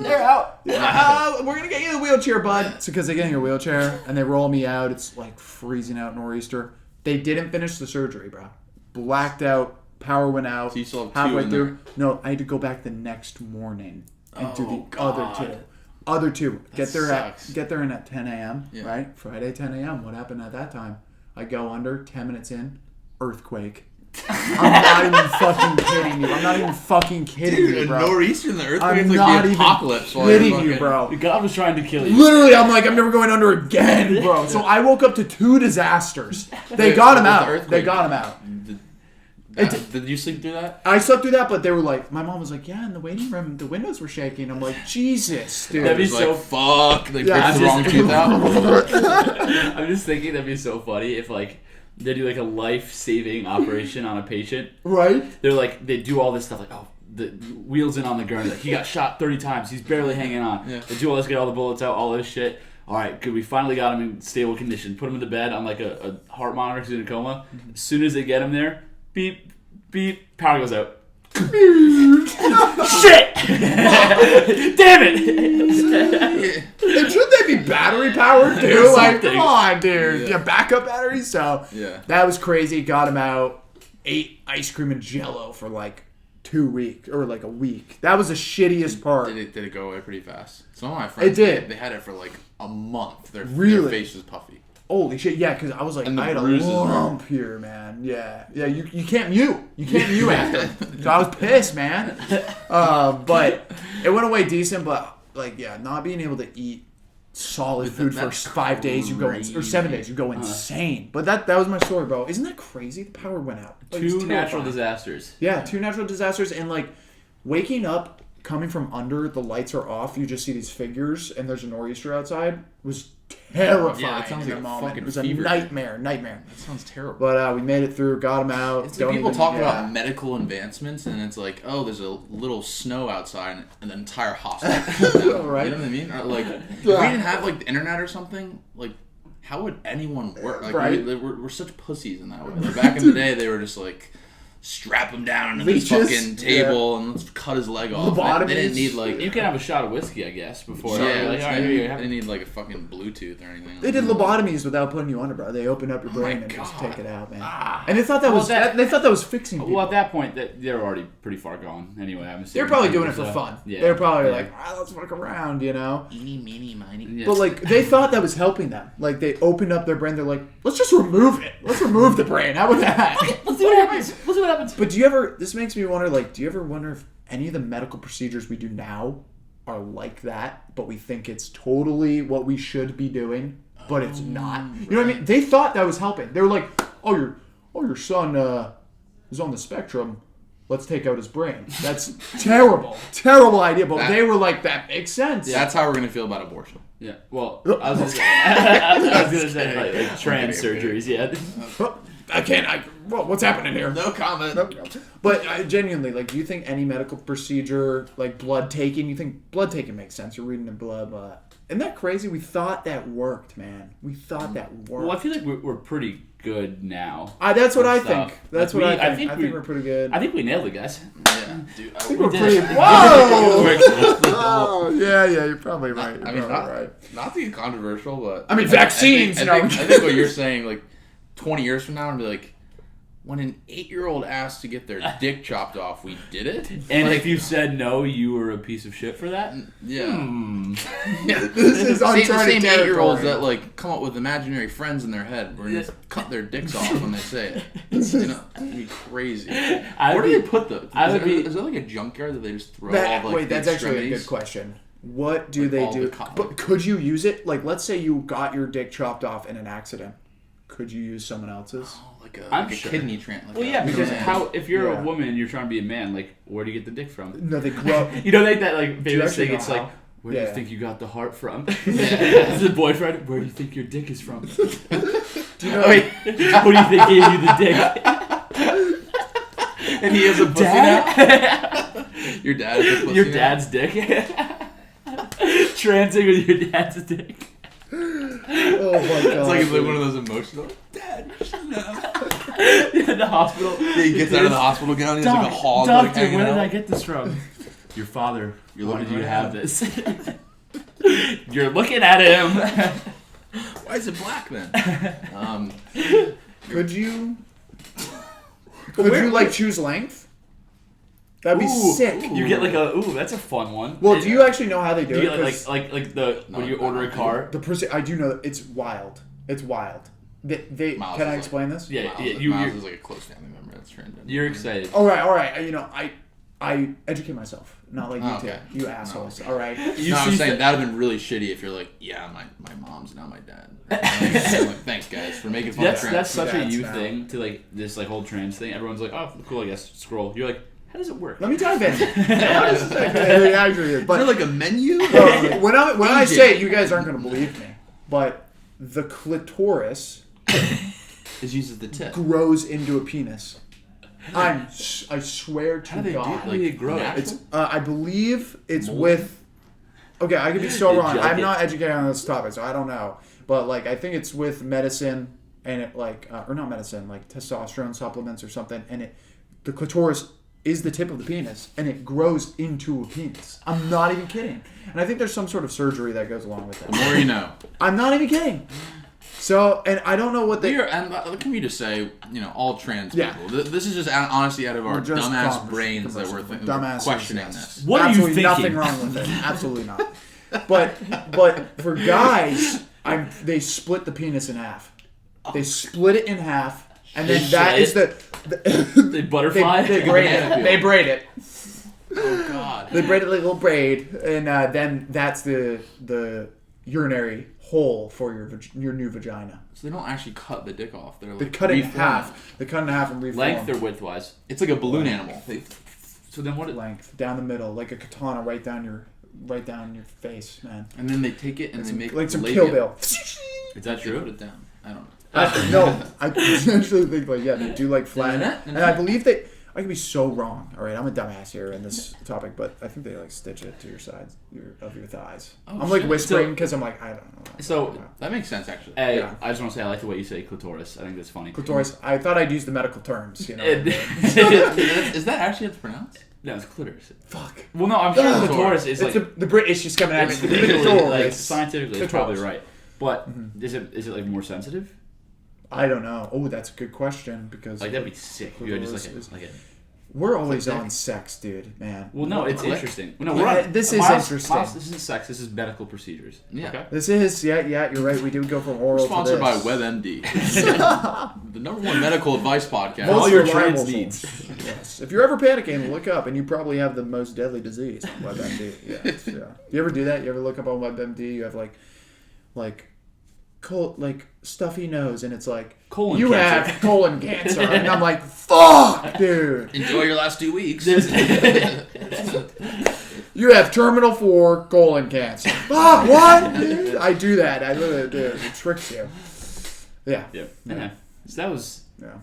they're out. We're going to get you in the wheelchair, bud. It's because they get in your wheelchair and they roll me out. It's like freezing out nor'easter. They didn't finish the surgery, bro. Blacked out. Power went out. So you still have 2 halfway in through. there? No, I had to go back the next morning and do the God. other two. Get there sucks. at 10 a.m. Yeah. Right? Friday 10 a.m. What happened at that time? I go under 10 minutes in, earthquake. I'm not even fucking kidding you. I'm not even fucking kidding you, Dude, bro. nor'easter in the earthquake. I'm It's like not the even apocalypse. kidding you, bro. God was trying to kill you. Literally, I'm like, I'm never going under again, bro. So I woke up to 2 disasters. They got him out. They got him out. Did you sleep through that? I slept through that, but they were like, my mom was like, yeah, in the waiting room, the windows were shaking. I'm like, Jesus, dude. That'd be Like, so fuck. They Yeah, picked the wrong tooth out. I'm just thinking that'd be so funny if like they do like a life-saving operation on a patient. Right? They're like they do all this stuff like the wheels in on the gurney. Like, he got shot 30 times. He's barely hanging on. Yeah. They do all this, get all the bullets out, all this shit. All right, good. We finally got him in stable condition. Put him in the bed on like a heart monitor because he's in a coma. As soon as they get him there, beep, beep, power goes out. Shit! Damn it! And should they be battery powered too? Like, Something. come on, dude. Yeah. Yeah, backup batteries. So Yeah. that was crazy. Got him out. Ate ice cream and Jello for like 2 weeks or like a week. That was the shittiest part. Did it go away pretty fast? Some of my friends, It did. They had it for like a month. Their Really? face was puffy. Holy shit, yeah, because I was like, And the I had a bruises, lump here, man. Yeah, you can't mute. You can't mute after. So I was pissed, man. But it went away decent, but like, yeah, not being able to eat solid food for That's 5 days, you go, or crazy. 7 days, you go insane. But that was my story, bro. Isn't that crazy? The power went out. Like, it's 2 natural terrifying. disasters. Yeah, 2 natural disasters, and like waking up, coming from under, the lights are off, you just see these figures, and there's a nor'easter outside, was terrifying. Yeah, it sounds in like the a moment. fucking It was a fever. nightmare. That sounds terrible. But we made it through, got him out. It's like people talk about medical advancements, and it's like, oh, there's a little snow outside, and an entire hospital. Right. You know what I mean? Or like, if we didn't have like the internet or something, like, how would anyone work? Like, Right. we're such pussies in that way. Like, back in the day, they were just like, strap him down to this Leeches? fucking table and let's cut his leg off. They didn't need like. You can have a shot of whiskey, I guess, before. Yeah, like, all right, they here you didn't have need like a fucking Bluetooth or anything. They did lobotomies without putting you under, bro. They opened up your brain and just God. take it out, man. And they thought that Well, was that- they thought that was fixing people. Well, at that point, they're already pretty far gone. Anyway, I'm assuming. They're probably doing it for So, fun. Yeah, They're probably yeah. like, let's fuck around, you know. Eeny, meeny, miny. Yeah. But like they thought that was helping them. Like they opened up their brain. They're like, let's just remove it. Let's remove the brain. How about that? Let's see what happens. Let's see what happens. But do you ever? This makes me wonder. Like, do you ever wonder if any of the medical procedures we do now are like that, but we think it's totally what we should be doing, but it's not? You know what I mean? They thought that was helping. They were like, your son is on the spectrum. Let's take out his brain. That's terrible idea. But they were like, that makes sense. That's how we're gonna feel about abortion. Yeah. Well, I was gonna say like trans surgeries. Yeah. what's happening here? No comment. But genuinely, like, do you think any medical procedure, like blood taking, you think blood taking makes sense? You're reading the blood, isn't that crazy? We thought that worked, man. We thought that worked. Well, I feel like we're pretty good now. That's what I think. That's what I think. I think we're pretty good. I think we nailed it, guys. Yeah, dude. I think we're pretty. Whoa! Oh, yeah, you're probably right. Not to be controversial, but I mean, vaccines. I think what you're saying, like 20 years from now, and be like, when an 8-year-old asked to get their dick chopped off, we did it. And if you said no, you were a piece of shit for that. Yeah. This is the uncharted same territory. 8-year-olds that like come up with imaginary friends in their head, where just cut their dicks off when they say it. You know, it'd be crazy. Where do they put them? Is there like a junkyard that they just throw all like that's actually a good question. What do they do? But could you use it? Like, let's say you got your dick chopped off in an accident. Could you use someone else's? Oh, like a kidney transplant. Well, yeah, because if you're a woman and you're trying to be a man, like, where do you get the dick from? No, they grow. You know, like that like famous thing. It's like, where do you think you got the heart from? As a boyfriend, where do you think your dick is from? Do you know? Wait, who do you think gave you the dick? And he has a pussy now. Your dad is a pussy. Your dad's dick. Transing with your dad's dick. Oh my god! It's like one of those emotional. Dad, yeah, in the hospital. Yeah, he gets out of the hospital again. He's like a hog. Doctor, like, where did out. I get this from? Your father. Why did you have this? You're looking at him. Why is it black then? Could you? Could you like choose length? That'd be sick. You get like that's a fun one. Well, do you actually know how they do it? You get like the when you order a car. I do know it's wild. It's wild. Can I explain this? Yeah, Miles is like a close family member that's transgender. You're excited. All right. You know, I educate myself, not like you okay. two. You assholes. All right. I'm saying that would have been really shitty if you're like, yeah, my mom's now my dad. Like, thanks guys for making fun of trans. That's such a you thing to like this like whole trans thing. Everyone's like, oh, cool, I guess. Scroll. You're like, how does it work? Let me dive in. But is there like a menu? When I say it, you guys aren't going to believe me. But the clitoris is used as the tip. Grows into a penis. I swear to God. How do they grow? It's I believe it's with. Okay, I could be so wrong. I'm not educated on this topic, so I don't know. But like, I think it's with medicine and it like, or not medicine, like testosterone supplements or something, and the clitoris is the tip of the penis, and it grows into a penis. I'm not even kidding. And I think there's some sort of surgery that goes along with it. The more you know. I'm not even kidding. So, and I don't know what they... And can we just say, all trans people. This is just honestly out of our dumbass brains that we're questioning this. What are you thinking? Nothing wrong with it. Absolutely not. But for guys, they split the penis in half. They split it in half. And then that is they butterfly? They braid it. Oh, God. They braid it like a little braid. And then that's the urinary hole for your new vagina. So they don't actually cut the dick off. They cut it in half. They cut it in half and reform. Length or width-wise? It's like a balloon animal. So then what? Length. Down the middle. Like a katana right down your face, man. And then they take it and they make like some Kill Bill. Is that true? Put it down. I don't know. No, I actually think they do like flatten it, and I believe I could be so wrong. All right, I'm a dumbass here in this topic, but I think they like stitch it to your sides of your thighs. I'm like whispering because I'm like I don't know. So that makes sense actually. Hey, yeah. I just want to say I like the way you say clitoris. I think that's funny. Clitoris. I thought I'd use the medical terms. Is that actually how it's pronounced? No, it's clitoris. Fuck. Well, no, I'm sure clitoris is it's like the British just coming at me. Like scientifically, it's probably right. But is it like more sensitive? I don't know. Oh, that's a good question because like that'd be sick. You just we're always on sex, dude, man. Well, no, it's interesting. No, this is interesting. This isn't sex. This is medical procedures. Yeah. Okay? This is you're right. We do go from oral. Sponsored by WebMD, the number 1 medical advice podcast. All your trans needs. Yes. If you're ever panicking, look up, and you probably have the most deadly disease on WebMD. Yeah. You ever do that? You ever look up on WebMD? You have like stuffy nose, and it's like colon you cancer. have colon cancer, and I'm like, fuck, dude. Enjoy your last 2 weeks. You have terminal 4 colon cancer. Fuck, what? Dude, I do that. I literally do. It tricks you. Yeah. So that was Yeah.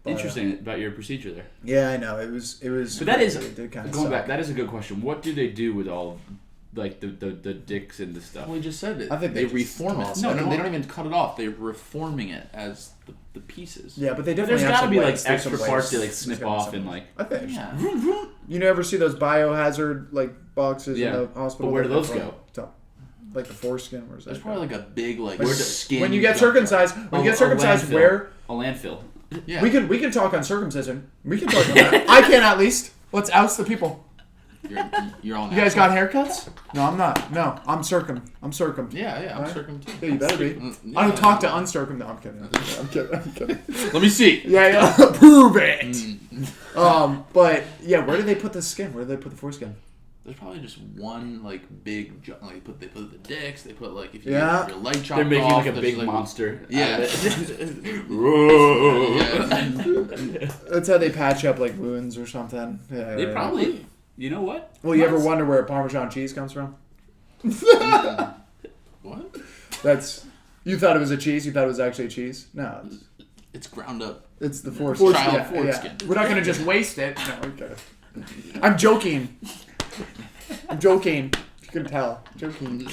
Interesting about your procedure there. Yeah, I know. It was. But that is going going back. That is a good question. What do they do with all, like the dicks and the stuff? Well, we just said it. I think they they reform it. toss No, it. they don't even cut it off. They're reforming it as the pieces. Yeah, but they There's definitely have got to some be like ways. There's extra some parts ways. they like snip off and like. I think. Yeah. You never see those biohazard like boxes Yeah. in the hospital. But where do that those have, go? Like the foreskin. Where's that? There's probably like a big like Like, skin. when you get junkyard. circumcised. When you get A circumcised, landfill. where A landfill. Yeah. we can talk on circumcision. We can talk on that. I can at least. Let's oust the people. You're all. You guys got haircuts? No, I'm not. No, I'm circum. I'm circum. Yeah, I'm Right? circum too. Yeah, you better be. Yeah. I don't talk to uncircum. No, I'm kidding. I'm kidding. Let me see. Yeah. Prove it. But yeah, where do they put the skin? Where do they put the foreskin? There's probably just one like big like they put the dicks. They put like if you Yeah. get your leg chopped They're making off, like a there's, big like, monster. Yeah. Out of it. Yeah. That's how they patch up like wounds or something. Yeah. They probably. You know what? Well, you ever wonder where Parmesan cheese comes from? What? That's. You thought it was a cheese. You thought it was actually a cheese. No, It's ground up. it's the foreskin. Child foreskin. We're not gonna just waste it. No, okay. I'm joking. I'm joking. You can tell. Joking.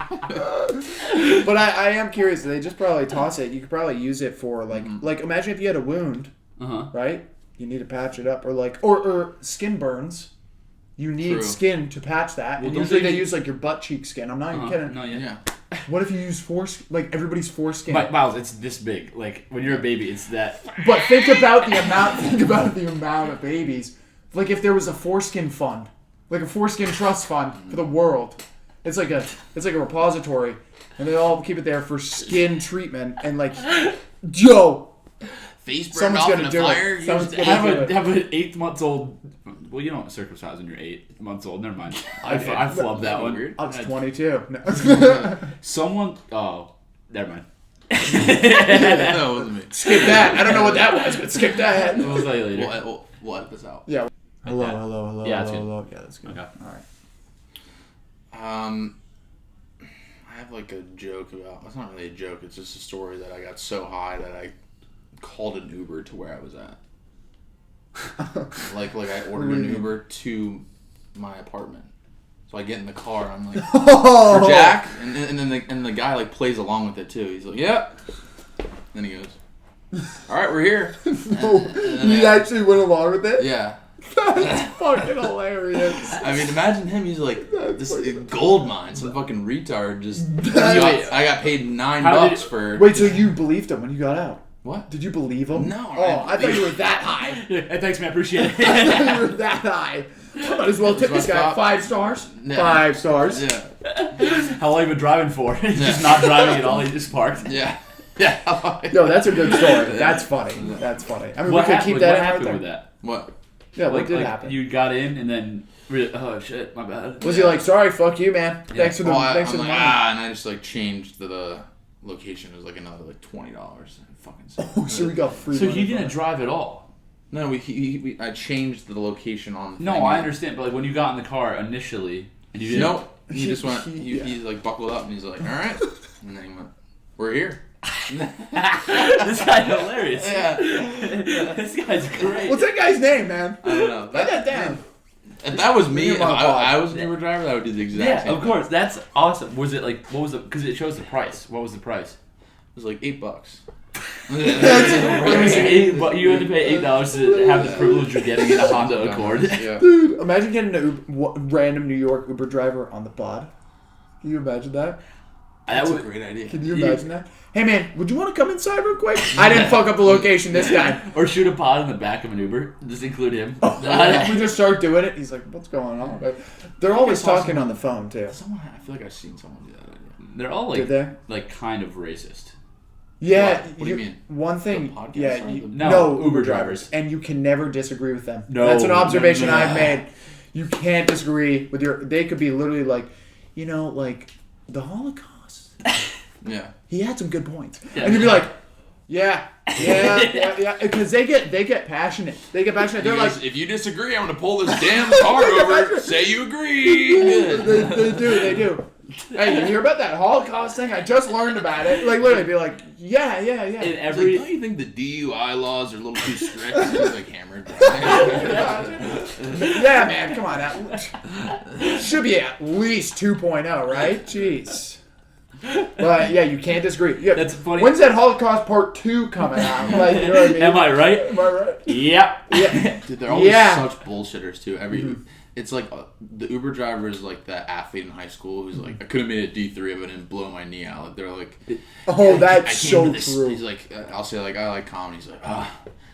But I am curious. They just probably toss it. You could probably use it for like imagine if you had a wound, right? You need to patch it up, or like or skin burns. You need True. skin to patch that. Well, And don't usually they they use like your butt cheek skin. I'm not even kidding. No, yeah. Yeah. What if you use like everybody's foreskin? Miles, it's this big. Like when you're a baby, it's that. But think about the amount. Think about the amount of babies. Like if there was a foreskin fund, like a foreskin trust fund for the world. It's like a repository, and they all keep it there for skin treatment. And like, Joe, Face burned someone's off in gonna a do fire. it. Someone's gonna Have do it. an 8 months old. Well, you don't circumcise when you're 8 months old. Never mind. I flubbed that one. Weird. I was 22. No. Someone. Oh, never mind. No, it wasn't me. Skip that. I don't know what that was, but skip that. We'll tell you later. We'll edit this out. Yeah. Hello. Yeah, that's good. Yeah, that's good. Okay. All right. I have like a joke about. It's not really a joke. It's just a story that I got so high that I called an Uber to where I was at. like I ordered an Uber to my apartment. So I get in the car. I'm like, for Jack, and then the guy like plays along with it too. He's like, yep. Then he goes, all right, we're here. You actually went along with it? Yeah. That's fucking hilarious. I mean, imagine him. He's like this gold mine, some fucking retard. Just I got paid $9 for. Wait, so you believed him when you got out? What? Did you believe him? No. Oh, I thought you were that high. Hey, thanks, man. Appreciate I it. thought you were that high. I might as well tip this guy Stop. 5 stars. Yeah. 5 stars. Yeah. How long you been driving for? He's just not driving at all. He just parked. Yeah. Yeah. No, that's a good story. That's funny. That's funny. I mean, What we could happened? keep that What in happened right with there. that? What? Yeah, what Like, did happen? You got in and then. Oh shit, my bad. Was he like, sorry, fuck you, man. Thanks for the Well, thanks for I'm the like, money. and I just like changed the location. It was like another like $20. Fucking sucked. Oh, so we got free So money he from didn't it. drive at all. No, I changed the location on. The No, thing. I understand, but like when you got in the car initially and you didn't. Nope. He just went. Yeah. He like buckled up and he's like, all right. And then he went, we're here. This guy's hilarious. Yeah. This guy's great. What's that guy's name, man? I don't know. Write that down. If that was me, You're if my boss. I was an Uber driver, I would do the exact Yeah, same of thing. course. That's awesome. Was it like what was it? Because it shows the price. What was the price? It was like $8. It was $8, but you had to pay $8 to have the privilege of getting in a Honda Accord. Yeah. Dude, imagine getting a random New York Uber driver on the pod. Can you imagine that? That's a would- great idea. Can you imagine that? Hey man, would you want to come inside real quick? I didn't fuck up the location this time. Or shoot a pod in the back of an Uber. Just include him. We just start doing it. He's like, "What's going on?" But they're always talking on the phone too. I feel like I've seen someone do that idea. They're all Did they? like kind of racist. Yeah. What do you mean? One thing. The podcast Yeah. or the- No, Uber Uber drivers, and you can never disagree with them. No, That's an observation no, no. I've made. You can't disagree with your. They could be literally like, like the Holocaust. Yeah. He had some good points, Yeah. and you'd be like, "Yeah, Yeah. Because they get passionate. They're like, if you disagree, I'm gonna pull this damn car over. Say you agree. They do. Hey, you hear about that Holocaust thing? I just learned about it. Like, literally, be like, yeah. In Like, don't you think the DUI laws are a little too strict? He's like hammered. Yeah, man, come on. That should be at least 2.0, right? Jeez. But yeah, you can't disagree. Yeah, that's funny. When's that Holocaust Part 2 coming out? Like, you know what I mean? Am I right? Yeah. Dude, they're always such bullshitters too. It's like the Uber driver is like that athlete in high school who's like, I could have made a D3 if I didn't blow my knee out. Like, they're like, that's so true. He's like, I'll say like, I like comedy. He's like, I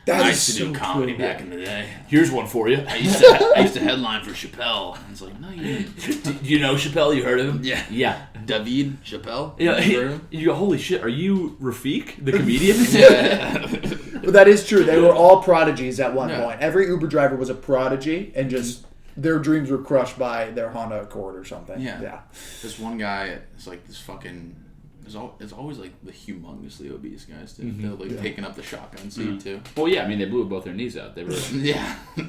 That used to so do comedy true. back in the day. Here's one for you. I used to headline for Chappelle. And it's like, no, you didn't. Do you know Chappelle? You heard of him? Yeah. David Chappelle? Yeah. You go, holy shit, are you Rafiq, the comedian? But that is true. They were all prodigies at one point. Every Uber driver was a prodigy, and just their dreams were crushed by their Honda Accord or something. Yeah. This one guy is like this fucking. It's always like the humongously obese guys too. They're like taking up the shotgun seat too. Well, yeah, I mean they blew both their knees out. They were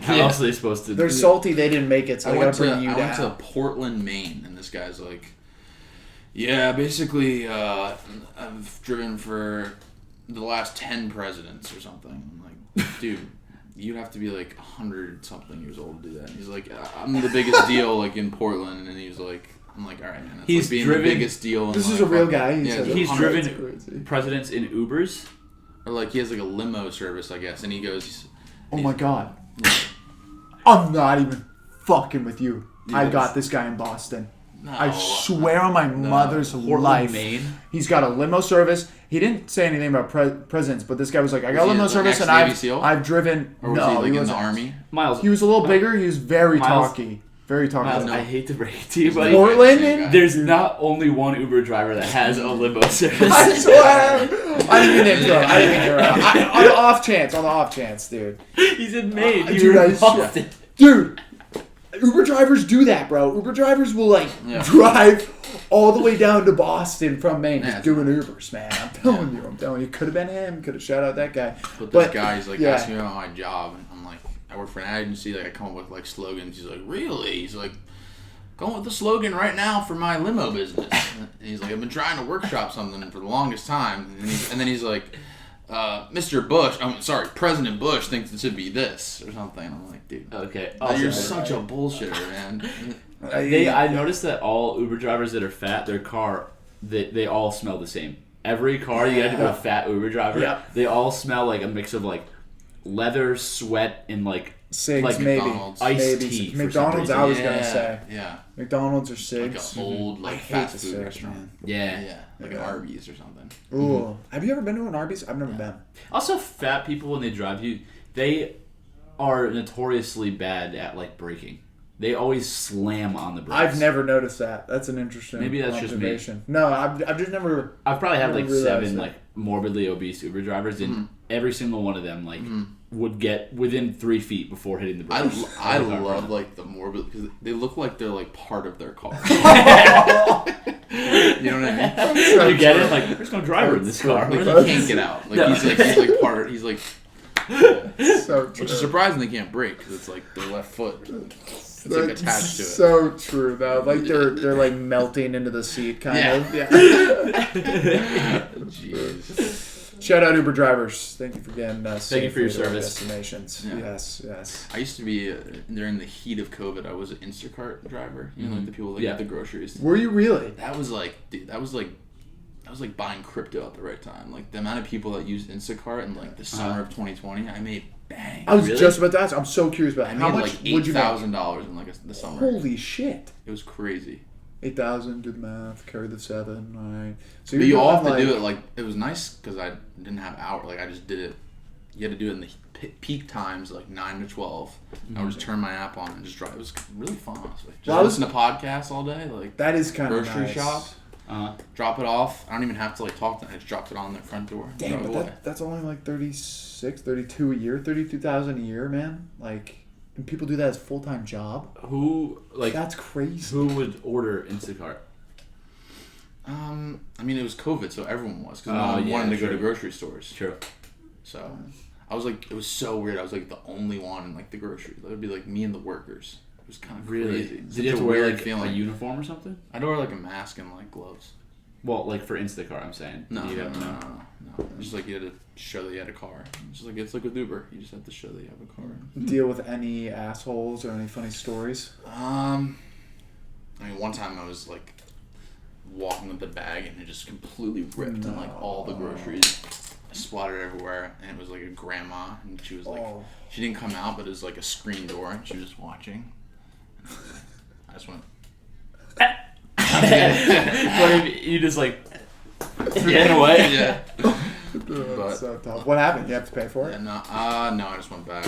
How else are they supposed to? They're salty. They didn't make it, so I gotta bring you down. I went to Portland, Maine, and this guy's like, yeah, basically, I've driven for the last 10 presidents or something. I'm like, dude. You have to be like 100-something years old to do that. And he's like, I'm the biggest deal like in Portland, and he's like, I'm like, all right, man. That's He's like being driven, the biggest deal. This is a real guy. He's driven presidents in Ubers, or like he has like a limo service, I guess, and he goes, oh my god, I'm not even fucking with you. I got this guy in Boston. No, I swear on my mother's life. Maine. He's got a limo service. He didn't say anything about presidents, but this guy was like, I got a limo service and I've driven. Or was he like in the army? Miles. He was a little bigger. He was very talky. Very talky. Miles, I hate to break it to you, buddy. Portland? There's not only one Uber driver that has a limo service. I swear. I didn't even intro. On the off chance, dude. He's in Maine. Dude. Uber drivers do that, bro. Uber drivers will drive all the way down to Boston from Maine just doing Ubers, man. I'm telling you. Could have been him. Could have shout out that guy. But this guy's like asking me about my job, and I'm like, I work for an ad agency. Like I come up with like slogans. He's like, really? He's like, going with the slogan right now for my limo business. And he's like, I've been trying to workshop something for the longest time. And then he's like, President Bush thinks it should be this or something. I'm like, dude, okay, you're such a bullshitter, man. I noticed that all Uber drivers that are fat, their car, they all smell the same. Every car you get into a fat Uber driver, they all smell like a mix of like leather, sweat, and like cigs, like maybe iced tea. McDonald's, I was gonna say. Yeah. McDonald's or cigs. Like an old fast food restaurant. Man. Yeah. Like an Arby's or something. Ooh. Have you ever been to an Arby's? I've never been. Also, fat people when they drive they are notoriously bad at like braking. They always slam on the brakes. I've never noticed that. That's an interesting observation. Just me. No, I've just never. I've probably had like 7 like morbidly obese Uber drivers, and every single one of them like would get within 3 feet before hitting the brakes. I love like the morbid because they look like they're like part of their car. You know what I mean? So you get it? Like there's no driver in this car. Like he can't get out. Like he's like part. He's like. So true. Which is surprising they can't brake because it's like their left foot. It's like attached to it. So true though. Like they're like melting into the seat kind of. Yeah. Jeez. Shout out Uber drivers. Thank you for getting us. Thank you for your service. Destinations. Yeah. Yes. I used to be during the heat of COVID. I was an Instacart driver. You know, like the people that get the groceries. Were you really? That was like, dude. That was like buying crypto at the right time. Like the amount of people that used Instacart in like the summer of 2020, I made bang. I was just about to ask. I'm so curious about how much like $8,000 in like the summer. Holy shit! It was crazy. 8,000. Do the math. Carry the 7. All right. So but you all have to do it like it was nice because I didn't have hours. Like I just did it. You had to do it in the peak times, like 9 to 12. I would just turn my app on and just drive. It was really fun, honestly. Just listen to podcasts all day. Like that is kind of grocery nice. shop. Drop it off. I don't even have to like talk to them. I just dropped it on their front door. Damn, but that's only like 32 a year, 32,000 a year, man. Like, and people do that as a full-time job. That's crazy. Who would order Instacart? I mean, it was COVID, so everyone was because no one wanted to go to grocery stores. True. So I was like, it was so weird. I was like the only one in like the grocery. It would be like me and the workers. It was kind of crazy. Did you have to wear like a uniform or something? I had to wear like a mask and like gloves. Well, like for Instacart, I'm saying. No. Just like you had to show that you had a car. Just like it's like with Uber, you just have to show that you have a car. Deal with any assholes or any funny stories? I mean, one time I was like walking with the bag and it just completely ripped and like all the groceries splattered everywhere, and it was like a grandma, and she was like, she didn't come out, but it was like a screen door, and she was watching. I just went. You just like threw it away. Yeah. But, so tough. What happened? You have to pay for it? No, I just went back.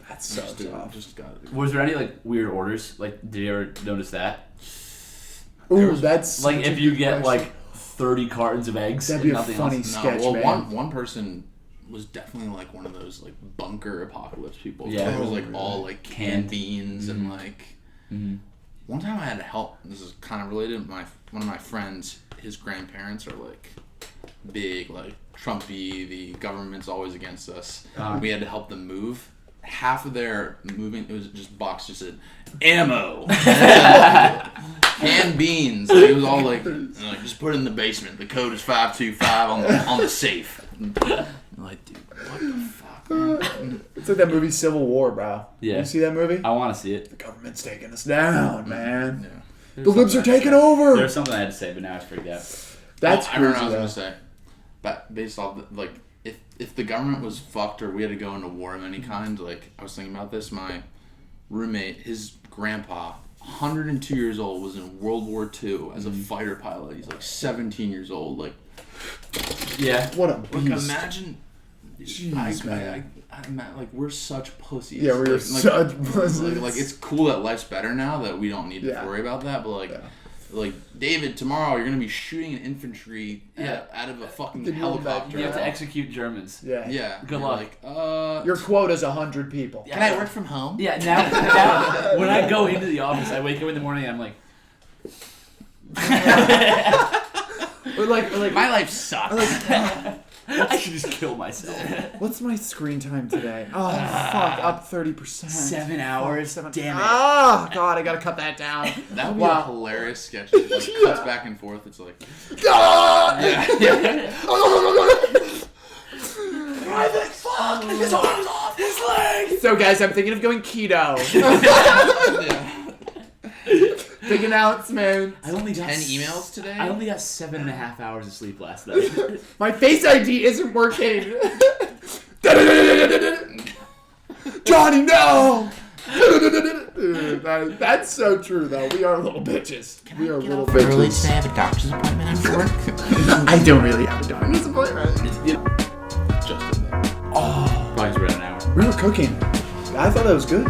That's so tough. Just got it. Was there any like weird orders? Like, did you ever notice that? Ooh, that's like if you get like 30 cartons of eggs. That'd be a funny sketch, well, man. One person was definitely like one of those like bunker apocalypse people. Yeah. It was like all like canned beans and like. Mm-hmm. One time I had to help. This is kind of related. One of my friends, his grandparents are like big, like Trumpy. The government's always against us. We had to help them move. Half of their moving, it was just box just said ammo, canned beans. Like, it was all like just put it in the basement. The code is 525 on the safe. I'm like, dude, what the fuck, man? It's like that movie Civil War, bro. Yeah. You see that movie? I want to see it. The government's taking us down, man. Yeah. The libs are taking over. There's something I had to say, but now I freaked out. That's I remember what I was gonna say. But based off like if the government was fucked or we had to go into war of any kind, like I was thinking about this, my roommate, his grandpa, 102 years old, was in World War II as a fighter pilot. He's like 17 years old. Like, yeah, what a beast. Like, imagine. Jeez, man. Like we're such pussies. Yeah, we're such pussies. Like it's cool that life's better now that we don't need to worry about that. But like David, tomorrow you're gonna be shooting an infantry out of a fucking helicopter. You have to execute Germans. Yeah. Yeah. Good luck. Like, your quota's 100 people. Can I work from home? Yeah. Now when I go into the office, I wake up in the morning and I'm like. Or like my life sucks. I should just kill myself. What's my screen time today? Oh, fuck, up 30%. 7 hours? Damn it. Oh, God, I gotta cut that down. that would be a hilarious sketch. It like cuts back and forth. It's like. Fuck! His arm's off his leg! So, guys, I'm thinking of going keto. Big announcement. I only got 10 emails today? I only got 7.5 hours of sleep last night. My Face ID isn't working. Johnny, no! That's so true, though. We are little bitches. We are little bitches. Early today, I have a doctor's appointment after work. I don't really have a doctor's appointment. Just Probably around an hour. We were cooking. I thought that was good.